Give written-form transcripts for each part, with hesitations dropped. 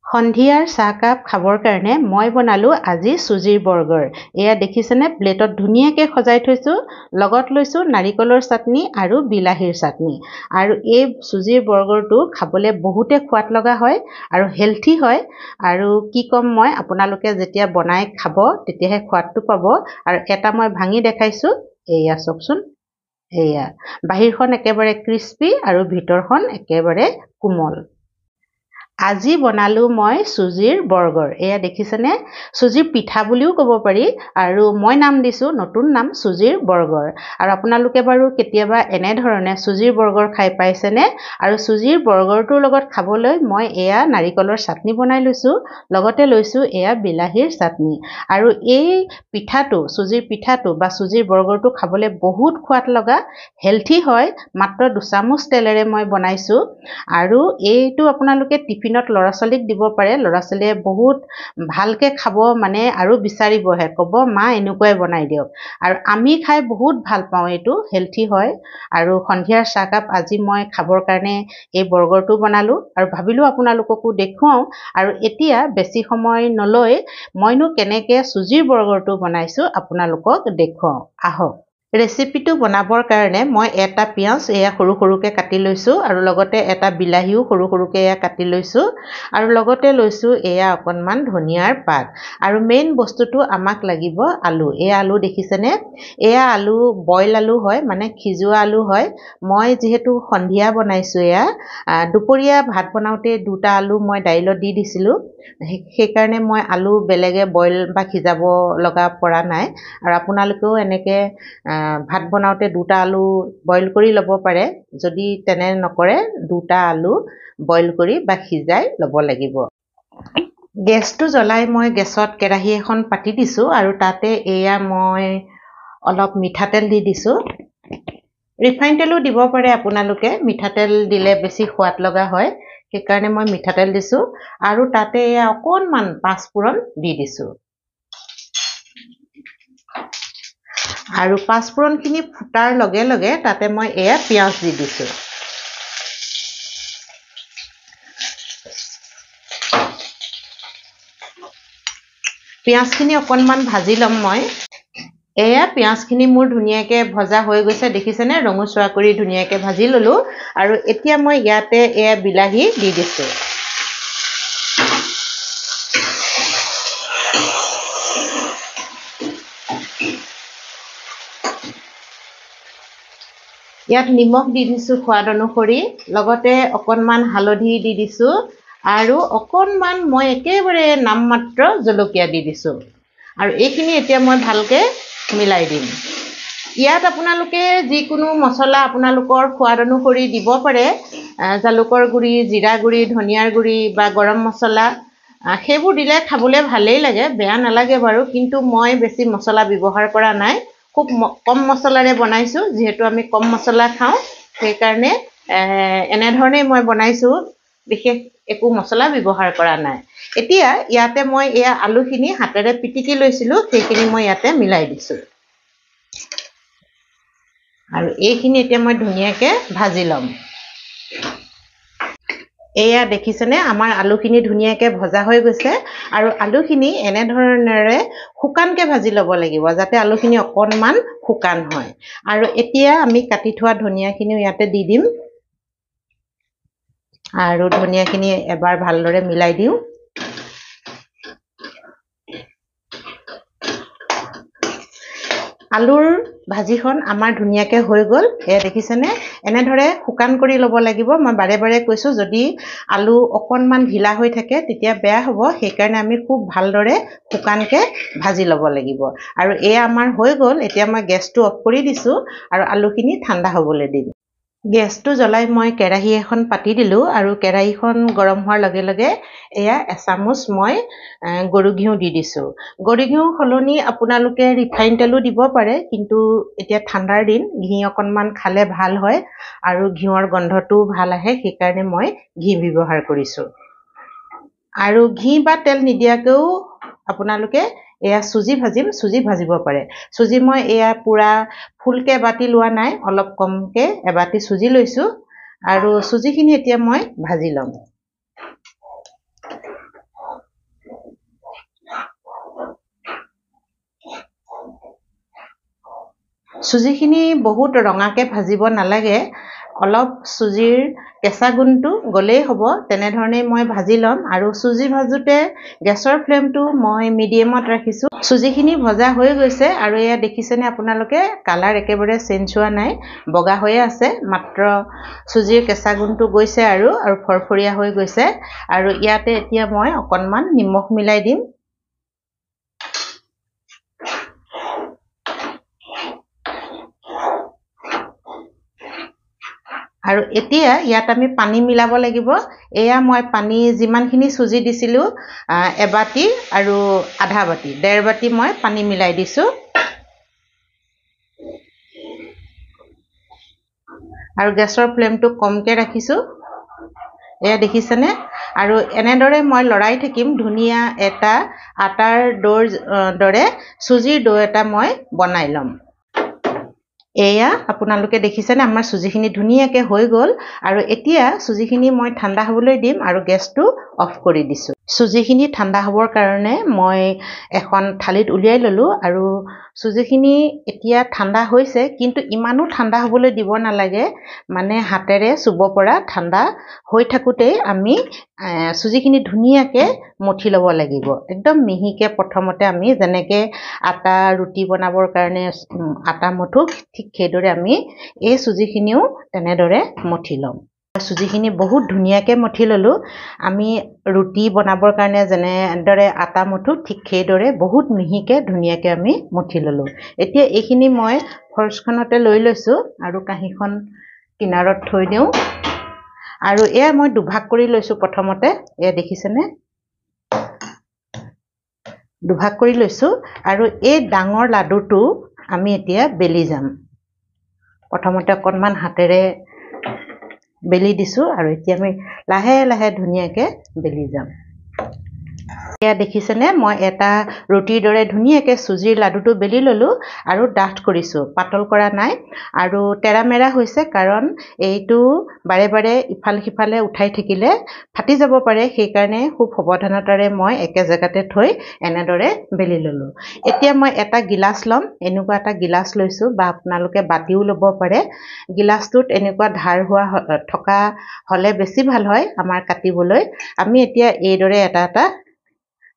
সন্ধিয়াৰ চাহকাপ খাবৰ কাৰণে মই বনালোঁ আজি চুজিৰ বাৰ্গাৰ। এয়া দেখিছেনে, প্লেটত ধুনীয়াকৈ সজাই থৈছোঁ। লগত লৈছোঁ নাৰিকলৰ চাটনি আৰু বিলাহীৰ চাটনি। আৰু এই চুজিৰ বাৰ্গাৰটো খাবলৈ বহুতে সোৱাদ লগা হয় আৰু হেল্থি হয়। আৰু কি ক'ম মই, আপোনালোকে যেতিয়া বনাই খাব তেতিয়াহে সোৱাদটো পাব। আৰু এটা মই ভাঙি দেখাইছোঁ, এয়া চাওকচোন। এয়া বাহিৰখন একেবাৰে ক্ৰিস্পি আৰু ভিতৰখন একেবাৰে কোমল। আজি বনালোঁ মই চুজিৰ বাৰ্গাৰ। এয়া দেখিছেনে, চুজিৰ পিঠা বুলিও ক'ব পাৰি। আৰু মই নাম দিছোঁ, নতুন নাম, চুজিৰ বাৰ্গাৰ। আৰু আপোনালোকে বাৰু কেতিয়াবা এনেধৰণে চুজিৰ বাৰ্গাৰ খাই পাইছেনে? আৰু চুজিৰ বাৰ্গাৰটোৰ লগত খাবলৈ মই এয়া নাৰিকলৰ চাটনি বনাই লৈছোঁ। লগতে লৈছোঁ এয়া বিলাহীৰ চাটনি। আৰু এই পিঠাটো, চুজিৰ পিঠাটো বা চুজিৰ বাৰ্গাৰটো খাবলৈ বহুত সোৱাদ লগা, হেল্থি হয়। মাত্ৰ 2 চামুচ তেলেৰে মই বনাইছোঁ। আৰু এইটো আপোনালোকে টিফিনত ল'ৰা ছোৱালীক দিব পাৰে। ল'ৰা ছোৱালীয়ে বহুত ভালকৈ খাব, মানে আৰু বিচাৰিবহে, ক'ব মা এনেকুৱাই বনাই দিয়ক। আৰু আমি খাই বহুত ভাল পাওঁ, এইটো হেল্থি হয়। আৰু সন্ধিয়াৰ চাহকাপ আজি মই খাবৰ কাৰণে এই বাৰ্গাৰটো বনালোঁ আৰু ভাবিলোঁ আপোনালোককো দেখুৱাওঁ। আৰু এতিয়া বেছি সময় নলৈ মইনো কেনেকৈ চুজিৰ বাৰ্গাৰটো বনাইছোঁ আপোনালোকক দেখুৱাওঁ, আহক। ৰেচিপিটো বনাবৰ কাৰণে মই এটা পিঁয়াজ এয়া সৰু সৰুকৈ কাটি লৈছোঁ আৰু লগতে এটা বিলাহীও সৰু সৰুকৈ এয়া কাটি লৈছোঁ। আৰু লগতে লৈছোঁ এয়া অকণমান ধনিয়াৰ পাত। আৰু মেইন বস্তুটো আমাক লাগিব আলু। এয়া আলু দেখিছেনে? এয়া আলু বইল আলু হয়, মানে সিজোৱা আলু হয়। মই যিহেতু সন্ধিয়া বনাইছোঁ, এয়া দুপৰীয়া ভাত বনাওঁতে 2টা আলু মই দাইলত দি দিছিলোঁ। সেইকাৰণে মই আলু বেলেগে বইল বা সিজাব লগা পৰা নাই। আৰু আপোনালোকেও এনেকৈ ভাত বনাওঁতে 2টা আলু বইল কৰি ল'ব পাৰে। যদি তেনে নকৰে, 2টা আলু বইল কৰি বা সিজাই ল'ব লাগিব। গেছটো জ্বলাই মই গেছত কেৰাহী এখন পাতি দিছোঁ আৰু তাতে এয়া মই অলপ মিঠাতেল দি দিছোঁ। ৰিফাইন তেলো দিব পাৰে আপোনালোকে, মিঠাতেল দিলে বেছি সোৱাদ লগা হয়। সেইকাৰণে মই মিঠাতেল দিছোঁ। আৰু তাতে এয়া অকণমান পাঁচফোৰণ দি দিছোঁ। আৰু পাঁচফোৰণখিনি ফুটাৰ লগে লগে তাতে মই এয়া পিঁয়াজ দি দিছোঁ। পিঁয়াজখিনি অকণমান ভাজি ল'ম মই। এয়া পিঁয়াজখিনি মোৰ ধুনীয়াকৈ ভজা হৈ গৈছে, দেখিছেনে? ৰঙচুৱা কৰি ধুনীয়াকৈ ভাজি ল'লোঁ। আৰু এতিয়া মই ইয়াতে এয়া বিলাহী দি দিছোঁ। ইয়াত নিমখ দি দিছোঁ সোৱাদ অনুসৰি, লগতে অকণমান হালধি দি দিছোঁ। আৰু অকণমান মই একেবাৰে নামমাত্ৰ জলকীয়া দি দিছোঁ। আৰু এইখিনি এতিয়া মই ভালকৈ মিলাই দিম। ইয়াত আপোনালোকে যিকোনো মছলা আপোনালোকৰ সোৱাদ অনুসৰি দিব পাৰে। জালুকৰ গুড়ি, জিৰা গুড়ি, ধনিয়াৰ গুড়ি বা গৰম মছলা, সেইবোৰ দিলে খাবলৈ ভালেই লাগে, বেয়া নালাগে বাৰু। কিন্তু মই বেছি মছলা ব্যৱহাৰ কৰা নাই, খুব কম মছলাৰে বনাইছোঁ। যিহেতু আমি কম মছলা খাওঁ, সেইকাৰণে এনেধৰণেই মই বনাইছোঁ, বিশেষ একো মছলা ব্যৱহাৰ কৰা নাই। এতিয়া ইয়াতে মই এয়া আলুখিনি হাতেৰে পিটিকি লৈছিলোঁ, সেইখিনি মই ইয়াতে মিলাই দিছোঁ। আৰু এইখিনি এতিয়া মই ধুনীয়াকৈ ভাজি ল'ম। এয়া দেখিছেনে, আমাৰ আলুখিনি ধুনীয়াকৈ ভজা হৈ গৈছে। আৰু আলুখিনি এনেধৰণেৰে শুকানকৈ ভাজি ল'ব লাগিব, যাতে আলুখিনি অকণমান শুকান হয়। আৰু এতিয়া আমি কাটি থোৱা ধনিয়াখিনিও ইয়াতে দি দিম। আৰু ধনিয়াখিনি এবাৰ ভালদৰে মিলাই দিওঁ। আলুৰ ভাজিখন আমাৰ ধুনীয়াকৈ হৈ গ'ল। এয়া দেখিছেনে, এনেদৰে শুকান কৰি ল'ব লাগিব। মই বাৰে বাৰে কৈছোঁ, যদি আলু অকণমান ঢিলা হৈ থাকে তেতিয়া বেয়া হ'ব। সেইকাৰণে আমি খুব ভালদৰে শুকানকৈ ভাজি ল'ব লাগিব। আৰু এয়া আমাৰ হৈ গ'ল। এতিয়া মই গেছটো অফ কৰি দিছোঁ আৰু আলুখিনি ঠাণ্ডা হ'বলৈ দিম। গেছটো জ্বলাই মই কেৰাহী এখন পাতি দিলোঁ। আৰু কেৰাহীখন গৰম হোৱাৰ লগে লগে এয়া এচামুচ মই গৰু ঘিউ দি দিছোঁ। গৰু ঘিউৰ সলনি আপোনালোকে ৰিফাইন তেলো দিব পাৰে, কিন্তু এতিয়া ঠাণ্ডাৰ দিন, ঘি অকণমান খালে ভাল হয় আৰু ঘিউৰ গোন্ধটোও ভাল আহে। সেইকাৰণে মই ঘি ব্যৱহাৰ কৰিছোঁ। আৰু ঘি বা তেল নিদিয়াকৈও আপোনালোকে এয়া চুজি ভাজিব পাৰে। চুজি মই এয়া পূৰা ফুলকৈ এবাতি লোৱা নাই, অলপ কমকৈ এবাতি চুজি লৈছোঁ। আৰু চুজিখিনি এতিয়া মই ভাজি ল'ম। চুজিখিনি বহুত ৰঙাকে ভাজিব নালাগে, অলপ চুজিৰ কেঁচা গুণটো গ'লেই হ'ব, তেনেধৰণেই মই ভাজি ল'ম। আৰু চুজি ভাজোঁতে গেছৰ ফ্লেমটো মই মিডিয়ামত ৰাখিছোঁ। চুজিখিনি ভজা হৈ গৈছে আৰু এয়া দেখিছেনে আপোনালোকে, কালাৰ একেবাৰে চেঞ্জ হোৱা নাই, বগা হৈয়ে আছে, মাত্ৰ চুজিৰ কেঁচা গুণটো গৈছে আৰু ফৰফৰীয়া হৈ গৈছে। আৰু ইয়াতে এতিয়া মই অকণমান নিমখ মিলাই দিম। আৰু এতিয়া ইয়াত আমি পানী মিলাব লাগিব। এয়া মই পানী যিমানখিনি চুজি দিছিলোঁ, এবাতি আৰু আধা বাতি, 1.5 বাতি মই পানী মিলাই দিছোঁ। আৰু গেছৰ ফ্লেমটো কমকৈ ৰাখিছোঁ। এয়া দেখিছেনে? আৰু এনেদৰে মই লৰাই থাকিম। ধুনীয়া এটা আটাৰ দৌৰ দৰে চুজিৰ দৌ এটা মই বনাই ল'ম। এয়া আপোনালোকে দেখিছেনে, আমাৰ চুজিখিনি ধুনীয়াকৈ হৈ গ'ল। আৰু এতিয়া চুজিখিনি মই ঠাণ্ডা হ'বলৈ দিম আৰু গেছটো অফ কৰি দিছোঁ। চুজিখিনি ঠাণ্ডা হ'বৰ কাৰণে মই এখন থালিত উলিয়াই ল'লোঁ। আৰু চুজিখিনি এতিয়া ঠাণ্ডা হৈছে, কিন্তু ইমানো ঠাণ্ডা হ'বলৈ দিব নালাগে, মানে হাতেৰে চুব পৰা ঠাণ্ডা হৈ থাকোঁতেই আমি চুজিখিনি ধুনীয়াকৈ মঠি ল'ব লাগিব। একদম মিহিকৈ প্ৰথমতে আমি যেনেকৈ আটা ৰুটি বনাবৰ কাৰণে আটা মঠো, ঠিক সেইদৰে আমি এই চুজিখিনিও তেনেদৰে মঠি ল'ম। চুজিখিনি বহুত ধুনীয়াকৈ মঠি ল'লোঁ। আমি ৰুটি বনাবৰ কাৰণে যেনেদৰে আটা মঠো, ঠিক সেইদৰে বহুত মিহিকৈ ধুনীয়াকৈ আমি মঠি ল'লোঁ। এতিয়া এইখিনি মই ফৰ্চখনতে লৈ লৈছোঁ আৰু কাঁহীখন কিনাৰত থৈ দিওঁ। আৰু এয়া মই দুভাগ কৰি লৈছোঁ প্ৰথমতে, এয়া দেখিছেনে, দুভাগ কৰি লৈছোঁ। আৰু এই ডাঙৰ লাডুটো আমি এতিয়া বেলি যাম। প্ৰথমতে অকণমান হাতেৰে বেলি দিছোঁ আৰু এতিয়া আমি লাহে লাহে ধুনীয়াকৈ বেলি যাম। এয়া দেখিছেনে, মই এটা ৰুটিৰ দৰে ধুনীয়াকৈ চুজিৰ লাডুটো বেলি ল'লোঁ আৰু ডাঠ কৰিছোঁ, পাতল কৰা নাই। আৰু তেৰামেৰা হৈছে, কাৰণ এইটো বাৰে বাৰে ইফাল সিফালে উঠাই থাকিলে ফাটি যাব পাৰে, সেইকাৰণে খুব সাৱধানতাৰে মই একে জেগাতে থৈ এনেদৰে বেলি ল'লোঁ। এতিয়া মই এটা গিলাচ ল'ম, এনেকুৱা এটা গিলাচ লৈছোঁ, বা আপোনালোকে বাতিও ল'ব পাৰে। গিলাচটোত এনেকুৱা ধাৰ হোৱা থকা হ'লে বেছি ভাল হয় আমাৰ কাটিবলৈ। আমি এতিয়া এইদৰে এটা এটা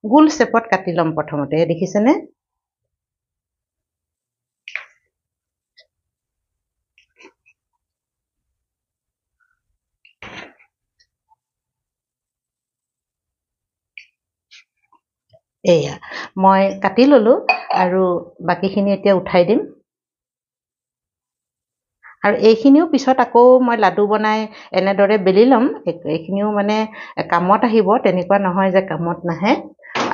গোল শেপত কাটি ল'ম প্ৰথমতে, দেখিছেনে? এয়া মই কাটি ল'লোঁ আৰু বাকীখিনি এতিয়া উঠাই দিম। আৰু এইখিনিও পিছত আকৌ মই লাডু বনাই এনেদৰে বেলি ল'ম। এইখিনিও মানে কামত আহিব, তেনেকুৱা নহয় যে কামত নাহে।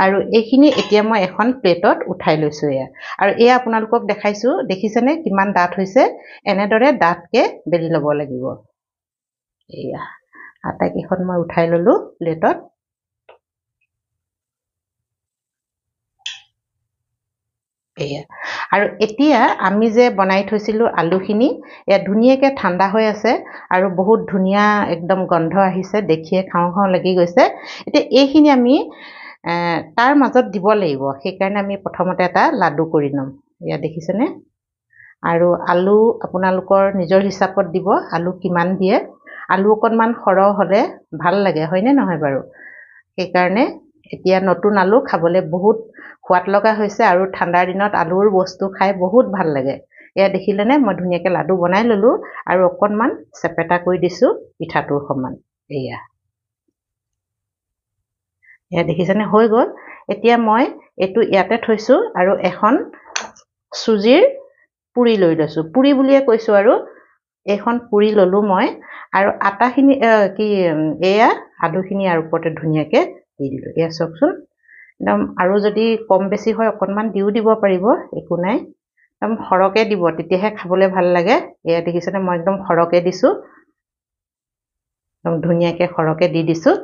আৰু এইখিনি এতিয়া মই এখন প্লেটত উঠাই লৈছোঁ। এয়া আৰু এয়া আপোনালোকক দেখাইছোঁ, দেখিছেনে কিমান ডাঠ হৈছে? এনেদৰে ডাঠকৈ বেলি ল'ব লাগিব। এয়া আটাইকেইখন মই উঠাই ল'লোঁ প্লেটত। এয়া আৰু এতিয়া আমি যে বনাই থৈছিলোঁ আলুখিনি, এয়া ধুনীয়াকৈ ঠাণ্ডা হৈ আছে আৰু বহুত ধুনীয়া একদম গন্ধ আহিছে, দেখিয়ে খাওঁ খাওঁ লাগি গৈছে। এতিয়া এইখিনি আমি তাৰ মাজত দিব লাগিব, সেইকাৰণে আমি প্ৰথমতে এটা লাডু কৰি ল'ম। এয়া দেখিছেনে? আৰু আলু আপোনালোকৰ নিজৰ হিচাপত দিব, আলু কিমান দিয়ে। আলু অকণমান সৰহ হ'লে ভাল লাগে, হয়নে নহয় বাৰু? সেইকাৰণে এতিয়া নতুন আলু খাবলৈ বহুত সোৱাদ লগা হৈছে, আৰু ঠাণ্ডাৰ দিনত আলুৰ বস্তু খাই বহুত ভাল লাগে। এয়া দেখিলেনে, মই ধুনীয়াকৈ লাডু বনাই ল'লোঁ আৰু অকণমান চেপেটা কৰি দিছোঁ পিঠাটোৰ সমান। এয়া দেখিছেনে, হৈ গ'ল। এতিয়া মই এইটো ইয়াতে থৈছোঁ আৰু এখন চুজিৰ পুৰি লৈ লৈছোঁ। পুৰি বুলিয়ে কৈছোঁ, আৰু এইখন পুৰি ল'লোঁ মই। আৰু আটাখিনি এয়া আলুখিনি আৰু ওপৰতে ধুনীয়াকৈ দি দিলোঁ। এয়া চাওকচোন, একদম আৰু যদি কম বেছি হয় অকণমান দিও দিব পাৰিব, একো নাই। একদম সৰহকৈ দিব, তেতিয়াহে খাবলৈ ভাল লাগে। এয়া দেখিছেনে, মই একদম সৰহকৈ দিছোঁ, একদম ধুনীয়াকৈ সৰহকৈ দি দিছোঁ,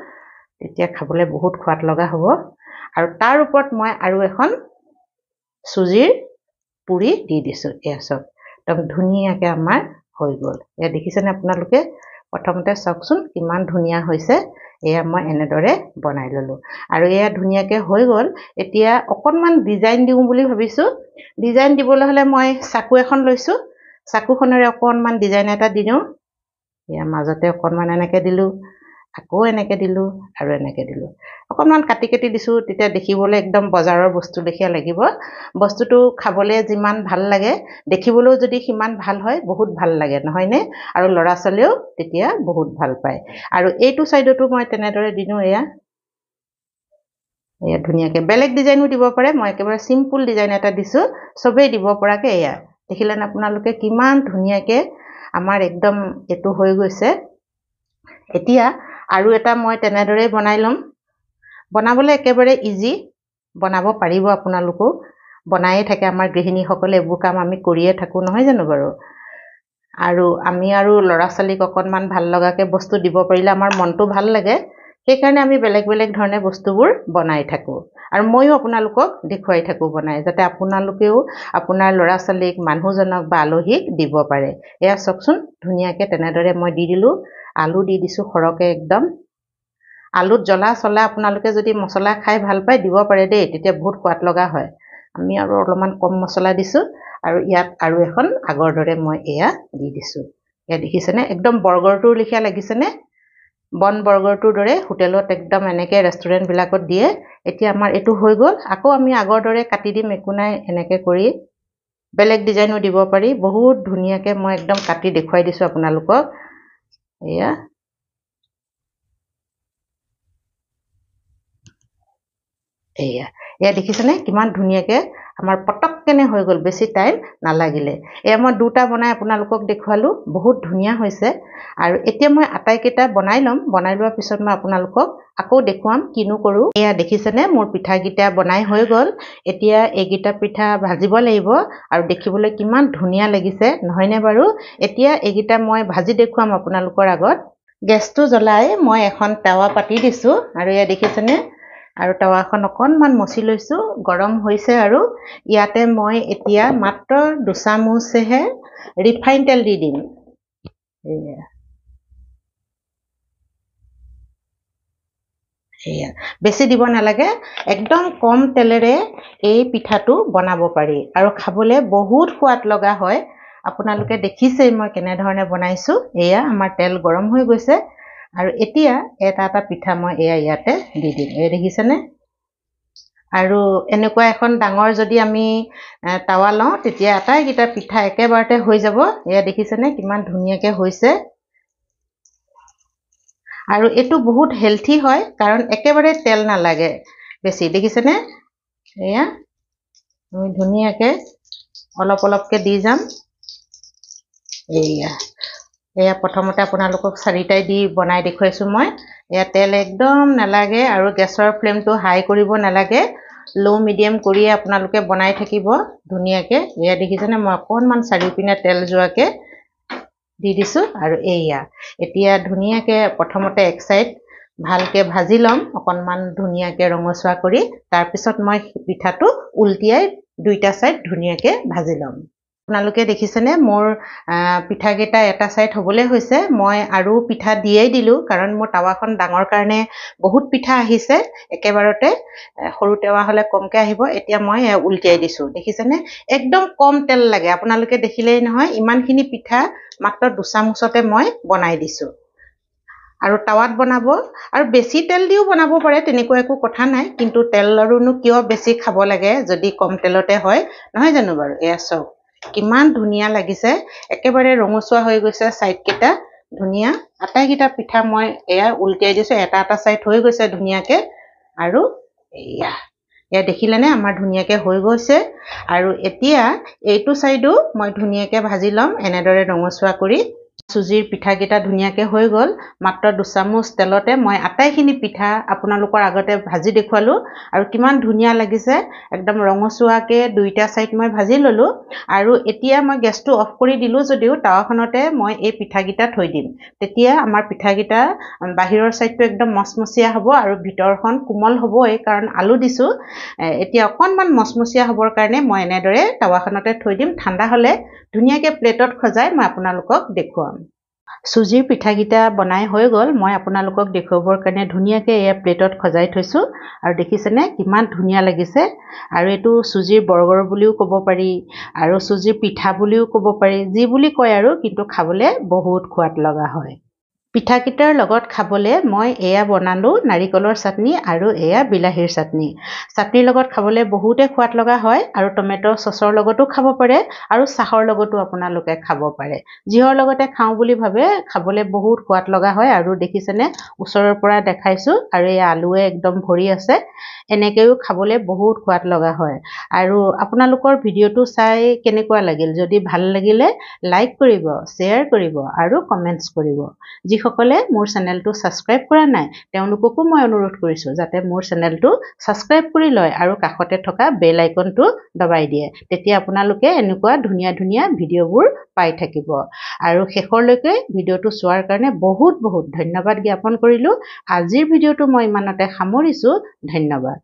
তেতিয়া খাবলৈ বহুত সোৱাদ লগা হ'ব। আৰু তাৰ ওপৰত মই আৰু এখন চুজিৰ পুৰি দি দিছোঁ। এয়া চাওক, একদম ধুনীয়াকৈ আমাৰ হৈ গ'ল। এয়া দেখিছেনে আপোনালোকে? প্ৰথমতে চাওকচোন কিমান ধুনীয়া হৈছে। এয়া মই এনেদৰে বনাই ললোঁ আৰু এয়া ধুনীয়াকৈ হৈ গ'ল। এতিয়া অকণমান ডিজাইন দিওঁ বুলি ভাবিছোঁ। ডিজাইন দিবলৈ হ'লে মই চাকু এখন লৈছোঁ, চাকুখনেৰে অকণমান ডিজাইন এটা দি দিওঁ। এয়া মাজতে অকণমান এনেকৈ দিলোঁ, আকৌ এনেকৈ দিলোঁ আৰু এনেকৈ দিলোঁ। অকণমান কাটি কাটি দিছোঁ, তেতিয়া দেখিবলৈ একদম বজাৰৰ বস্তু লেখীয়া লাগিব। বস্তুটো খাবলৈ যিমান ভাল লাগে, দেখিবলৈও যদি সিমান ভাল হয়, বহুত ভাল লাগে নহয়নে? আৰু ল'ৰা ছোৱালীয়েও তেতিয়া বহুত ভাল পায়। আৰু এইটো ছাইডতো মই তেনেদৰে দি দিওঁ। এয়া ধুনীয়াকৈ বেলেগ ডিজাইনো দিব পাৰে, মই একেবাৰে চিম্পুল ডিজাইন এটা দিছোঁ, চবেই দিব পৰাকৈ। এয়া দেখিলেনে আপোনালোকে কিমান ধুনীয়াকৈ আমাৰ একদম এইটো হৈ গৈছে। এতিয়া আৰু এটা মই তেনেদৰেই বনাই ল'ম। বনাবলৈ একেবাৰে ইজি, বনাব পাৰিব আপোনালোকো। বনায়ে থাকে আমাৰ গৃহিণীসকলে, এইবোৰ কাম আমি কৰিয়ে থাকোঁ নহয় জানো বাৰু? আৰু আমি আৰু ল'ৰা ছোৱালীক অকণমান ভাল লগাকৈ বস্তু দিব পাৰিলে আমাৰ মনটো ভাল লাগে। সেইকাৰণে আমি বেলেগ বেলেগ ধৰণে বস্তুবোৰ বনাই থাকোঁ আৰু ময়ো আপোনালোকক দেখুৱাই থাকোঁ বনাই, যাতে আপোনালোকেও আপোনাৰ ল'ৰা ছোৱালীক, মানুহজনক বা আলহীক দিব পাৰে। এয়া চাওকচোন, ধুনীয়াকৈ তেনেদৰে মই দি দিলোঁ। আলু দি দিছোঁ সৰহকৈ একদম। আলুত জ্বলা চলা আপোনালোকে যদি মছলা খাই ভাল পায় দিব পাৰে দেই, তেতিয়া বহুত সোৱাদ লগা হয়। আমি আৰু অলপমান কম মছলা দিছোঁ আৰু ইয়াত আৰু এখন আগৰ দৰে মই এয়া দি দিছোঁ। এয়া দেখিছেনে, একদম বৰ্গৰটোৰ লেখীয়া লাগিছেনে? বন বৰ্গৰটোৰ দৰে হোটেলত একদম এনেকৈ ৰেষ্টুৰেণ্টবিলাকত দিয়ে। এতিয়া আমাৰ এইটো হৈ গ'ল। আকৌ আমি আগৰ দৰে কাটি দিম, একো নাই। এনেকৈ কৰি বেলেগ ডিজাইনো দিব পাৰি। বহুত ধুনীয়াকৈ মই একদম কাটি দেখুৱাই দিছোঁ আপোনালোকক। এয়া এয়া দেখিছেনে কিমান ধুনীয়াকৈ আমাৰ পটককেনে হৈ গ'ল, বেছি টাইম নালাগিলে। এয়া মই দুটা বনাই আপোনালোকক দেখুৱালোঁ, বহুত ধুনীয়া হৈছে। আৰু এতিয়া মই আটাইকেইটা বনাই ল'ম। বনাই লোৱাৰ পিছত মই আপোনালোকক আকৌ দেখুৱাম কিনো কৰোঁ। এয়া দেখিছেনে মোৰ পিঠাকেইটা বনাই হৈ গ'ল। এতিয়া এইকেইটা পিঠা ভাজিব লাগিব আৰু দেখিবলৈ কিমান ধুনীয়া লাগিছে নহয়নে বাৰু? এতিয়া এইকেইটা মই ভাজি দেখুৱাম আপোনালোকৰ আগত। গেছটো জ্বলাই মই এখন টাৱা পাতি দিছোঁ আৰু এয়া দেখিছেনে, আৰু টাৱাখন অকণমান মচি লৈছোঁ, গৰম হৈছে। আৰু ইয়াতে মই এতিয়া মাত্ৰ 2 চামুচহে ৰিফাইন তেল দি দিম। বেছি দিব নালাগে, একদম কম তেলেৰে এই পিঠাটো বনাব পাৰি আৰু খাবলৈ বহুত সোৱাদ লগা হয়। আপোনালোকে দেখিছেই মই কেনেধৰণে বনাইছোঁ। এয়া আমাৰ তেল গৰম হৈ গৈছে আৰু এতিয়া এটা এটা পিঠা মই এয়া ইয়াতে দি দিম। এই দেখিছেনে? আৰু এনেকুৱা এখন ডাঙৰ যদি আমি টাৱা লওঁ, তেতিয়া আটাইকেইটা পিঠা একেবাৰতে হৈ যাব। এয়া দেখিছেনে কিমান ধুনীয়াকৈ হৈছে। আৰু এইটো বহুত হেলথি হয়, কাৰণ একেবাৰে তেল নালাগে বেছি। দেখিছেনে? এয়া আমি ধুনীয়াকৈ অলপ অলপকৈ দি যাম। এয়া প্ৰথমতে আপোনালোকক 4টাই দি বনাই দেখুৱাইছোঁ মই। এয়া তেল একদম নালাগে আৰু গেছৰ ফ্লেমটো হাই কৰিব নালাগে, ল' মিডিয়াম কৰিয়ে আপোনালোকে বনাই থাকিব ধুনীয়াকৈ। এয়া দেখিছেনে, মই অকণমান চাৰিওপিনে তেল যোৱাকৈ দি দিছোঁ। আৰু এতিয়া ধুনীয়াকৈ প্ৰথমতে এক চাইড ভালকৈ ভাজি ল'ম, অকণমান ধুনীয়াকৈ ৰঙচুৱা কৰি। তাৰপিছত মই পিঠাটো উলটিয়াই 2টা চাইড ধুনীয়াকৈ ভাজি ল'ম। আপোনালোকে দেখিছেনে মোৰ পিঠাকেইটা এটা চাইড হ'বলৈ হৈছে। মই আৰু পিঠা দিয়েই দিলোঁ, কাৰণ মোৰ টাৱাখন ডাঙৰ কাৰণে বহুত পিঠা আহিছে একেবাৰতে। সৰু টাৱা হ'লে কমকৈ আহিব। এতিয়া মই উলটিয়াই দিছোঁ। দেখিছেনে, একদম কম তেল লাগে। আপোনালোকে দেখিলেই নহয়, ইমানখিনি পিঠা মাত্ৰ 2 চামুচতে মই বনাই দিছোঁ। আৰু টাৱাত বনাব, আৰু বেছি তেল দিও বনাব পাৰে, তেনেকুৱা একো কথা নাই। কিন্তু তেলৰোনো কিয় বেছি খাব লাগে যদি কম তেলতে হয়, নহয় জানো বাৰু? এয়া চাওক কিমান ধুনীয়া লাগিছে, একেবাৰে ৰঙচুৱা হৈ গৈছে চাইডকেইটা। ধুনীয়া আটাইকেইটা পিঠা মই এয়া উলটিয়াই দিছোঁ, এটা এটা চাইড হৈ গৈছে ধুনীয়াকৈ। আৰু এয়া দেখিলেনে আমাৰ ধুনীয়াকৈ হৈ গৈছে। আৰু এতিয়া এইটো চাইডো মই ধুনীয়াকৈ ভাজি ল'ম, এনেদৰে ৰঙচুৱা কৰি। চুজিৰ পিঠাকেইটা ধুনীয়াকৈ হৈ গ'ল। মাত্ৰ 2 চামুচ তেলতে মই আটাইখিনি পিঠা আপোনালোকৰ আগতে ভাজি দেখুৱালোঁ আৰু কিমান ধুনীয়া লাগিছে। একদম ৰঙচুৱাকৈ 2টা চাইড মই ভাজি ল'লোঁ। আৰু এতিয়া মই গেছটো অফ কৰি দিলোঁ যদিও টাৱাখনতে মই এই পিঠাকেইটা থৈ দিম। তেতিয়া আমাৰ পিঠাকেইটা বাহিৰৰ চাইডটো একদম মচমচীয়া হ'ব আৰু ভিতৰখন কোমল হ'বই, কাৰণ আলু দিছোঁ। এতিয়া অকণমান মচমচীয়া হ'বৰ কাৰণে মই এনেদৰে টাৱাখনতে থৈ দিম। ঠাণ্ডা হ'লে ধুনীয়াকৈ প্লেটত সজাই মই আপোনালোকক দেখুৱাম। চুজিৰ পিঠাকেইটা বনাই হৈ গ'ল। মই আপোনালোকক দেখুৱাবৰ কাৰণে ধুনীয়াকৈ এয়া প্লেটত সজাই থৈছোঁ আৰু দেখিছেনে কিমান ধুনীয়া লাগিছে। আৰু এইটো চুজিৰ বৰ্গৰ বুলিও ক'ব পাৰি আৰু চুজিৰ পিঠা বুলিও ক'ব পাৰি, যি বুলি কয় আৰু, কিন্তু খাবলৈ বহুত সোৱাদ লগা হয়। পিঠাকেইটাৰ লগত খাবলৈ মই এয়া বনালোঁ নাৰিকলৰ চাটনি আৰু এয়া বিলাহীৰ চাটনি। চাটনিৰ লগত খাবলৈ বহুতে সোৱাদ লগা হয় আৰু টমেট' চচৰ লগতো খাব পাৰে আৰু চাহৰ লগতো আপোনালোকে খাব পাৰে। যিহৰ লগতে খাওঁ বুলি ভাবে খাবলৈ বহুত সোৱাদ লগা হয়। আৰু দেখিছেনে ওচৰৰ পৰা দেখাইছোঁ আৰু এই আলুৱে একদম ভৰি আছে। এনেকৈও খাবলৈ বহুত সোৱাদ লগা হয়। আৰু আপোনালোকৰ ভিডিঅ'টো চাই কেনেকুৱা লাগিল? যদি ভাল লাগিলে লাইক কৰিব, শ্বেয়াৰ কৰিব আৰু কমেণ্টছ কৰিব। যিসকলে মোৰ চেনেলটো ছাবস্ক্ৰাইব কৰা নাই তেওঁলোককো মই অনুৰোধ কৰিছোঁ যাতে মোৰ চেনেলটো ছাবস্ক্ৰাইব কৰি লয় আৰু কাষতে থকা বেল আইকনটো দবাই দিয়ে। তেতিয়া আপোনালোকে এনেকুৱা ধুনীয়া ধুনীয়া ভিডিঅ'বোৰ পাই থাকিব। আৰু শেষৰলৈকে ভিডিঅ'টো চোৱাৰ কাৰণে বহুত বহুত ধন্যবাদ জ্ঞাপন কৰিলোঁ। আজিৰ ভিডিঅ'টো মই ইমানতে সামৰিছোঁ। ধন্যবাদ।